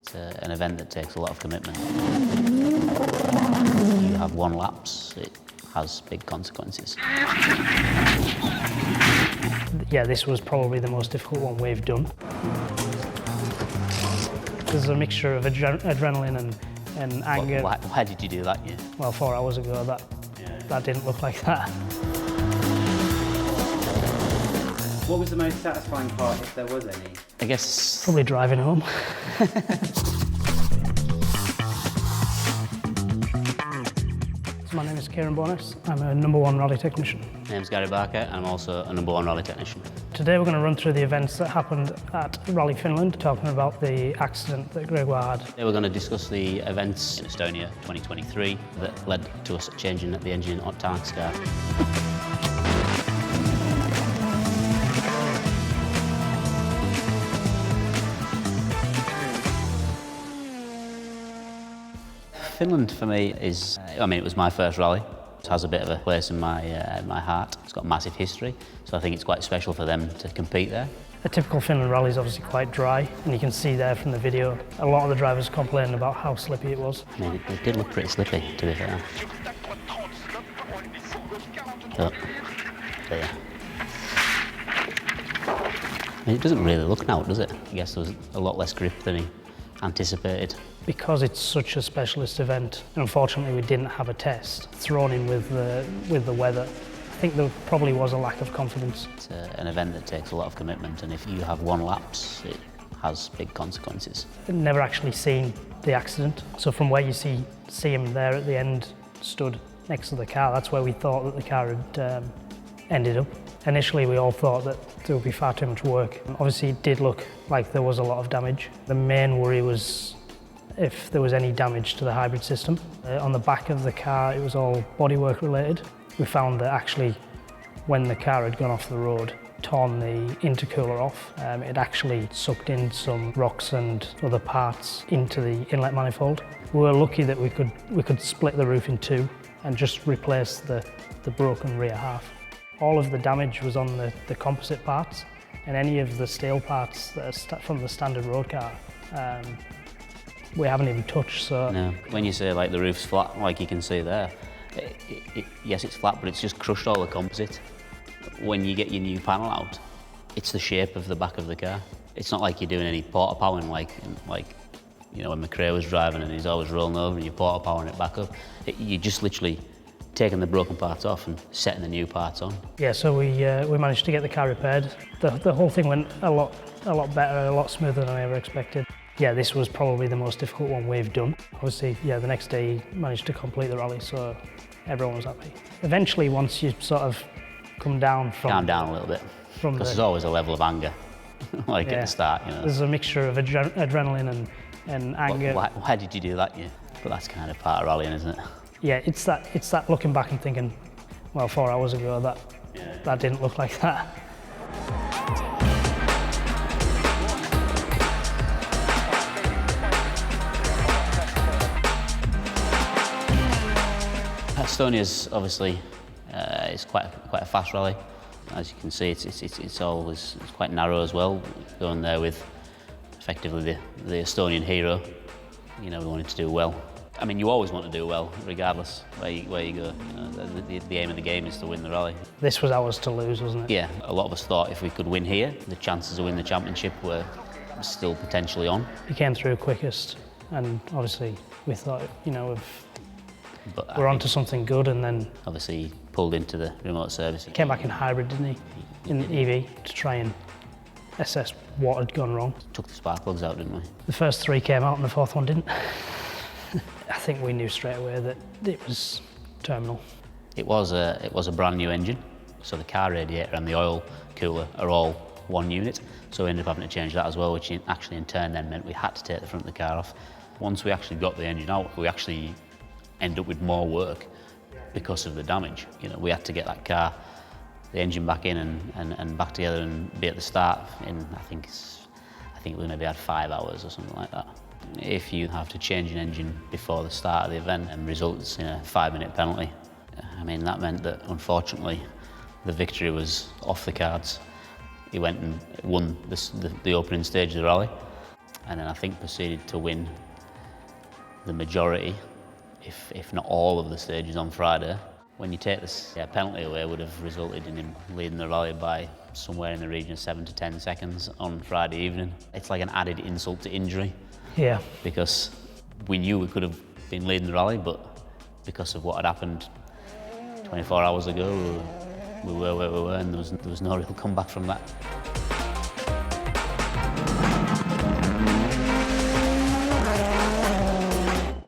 It's an event that takes a lot of commitment. If you have one lapse, it has big consequences. Yeah, this was probably the most difficult one we've done. There's a mixture of adrenaline and anger. Why did you do that? Yeah. Well, 4 hours ago, that didn't look like that. What was the most satisfying part, if there was any? I guess Probably driving home. My name is Kieran Bonus. I'm a #1 rally technician. my name's Gary Barker. I'm also a #1 rally technician. Today we're going to run through the events that happened at Rally Finland, talking about the accident that Gregoire had. Today we're going to discuss the events in Estonia 2023 that led to us changing the engine on Tarnak's car. Finland for me is, it was my first rally. It has a bit of a place in my heart. It's got massive history, so I think it's quite special for them to compete there. A typical Finland rally is obviously quite dry, and you can see there from the video, a lot of the drivers complained about how slippy it was. I mean, it did look pretty slippy, to be fair. But, there. I mean, it doesn't really look now, does it? I guess there was a lot less grip than he anticipated. Because it's such a specialist event, unfortunately we didn't have a test thrown in with the weather. I think there probably was a lack of confidence. It's an event that takes a lot of commitment, and if you have one lapse, it has big consequences. I'd never actually seen the accident, so from where you see him there at the end, stood next to the car, that's where we thought that the car had ended up. Initially we all thought that there would be far too much work. Obviously it did look like there was a lot of damage. The main worry was if there was any damage to the hybrid system. On the back of the car it was all bodywork related. We found that actually when the car had gone off the road, torn the intercooler off, it actually sucked in some rocks and other parts into the inlet manifold. We were lucky that we could split the roof in two and just replace the broken rear half. All of the damage was on the composite parts, and any of the steel parts that are from the standard road car, we haven't even touched. So no. When you say like the roof's flat, like you can see there, yes, it's flat, but it's just crushed all the composite. When you get your new panel out, it's the shape of the back of the car. It's not like you're doing any porta powering like you know when McRae was driving and he's always rolling over and you're porta powering it back up. You just literally taking the broken parts off and setting the new parts on. Yeah, so we managed to get the car repaired. The whole thing went a lot better, a lot smoother than I ever expected. Yeah, this was probably the most difficult one we've done. Obviously, yeah, the next day he managed to complete the rally, so everyone was happy. Eventually, once you sort of come down from... Calm down a little bit, because there's always a level of anger, like at the start, you know. There's a mixture of adrenaline and anger. Why did you do that? Yeah, but that's kind of part of rallying, isn't it? Yeah, it's that looking back and thinking, well, 4 hours ago that didn't look like that. Estonia's obviously it's quite a fast rally. As you can see, it's quite narrow as well. Going there with effectively the Estonian hero. You know, we wanted to do well. I mean, you always want to do well, regardless where you go. You know, the aim of the game is to win the rally. This was ours to lose, wasn't it? Yeah, a lot of us thought if we could win here, the chances of winning the championship were still potentially on. He came through quickest, and obviously we thought, you know, we're onto something good, and then... Obviously he pulled into the remote service. He came back in hybrid, didn't he? In EV, to try and assess what had gone wrong. Took the spark plugs out, didn't we? The first three came out and the fourth one didn't. I think we knew straight away that it was terminal. It was a brand new engine, so the car radiator and the oil cooler are all one unit, so we ended up having to change that as well, which actually in turn then meant we had to take the front of the car off. Once we actually got the engine out, we actually ended up with more work because of the damage. You know, we had to get that car, the engine back in and back together and be at the start in, I think we maybe had 5 hours or something like that. If you have to change an engine before the start of the event and results in a 5-minute penalty, I mean, that meant that unfortunately the victory was off the cards. He went and won the opening stage of the rally. and then I think proceeded to win the majority, if not all of the stages on Friday. When you take this penalty away, would have resulted in him leading the rally by somewhere in the region of 7 to 10 seconds on Friday evening. It's like an added insult to injury. Yeah. Because we knew we could have been leading the rally, but because of what had happened 24 hours ago, we were where we were, and there was no real comeback from that.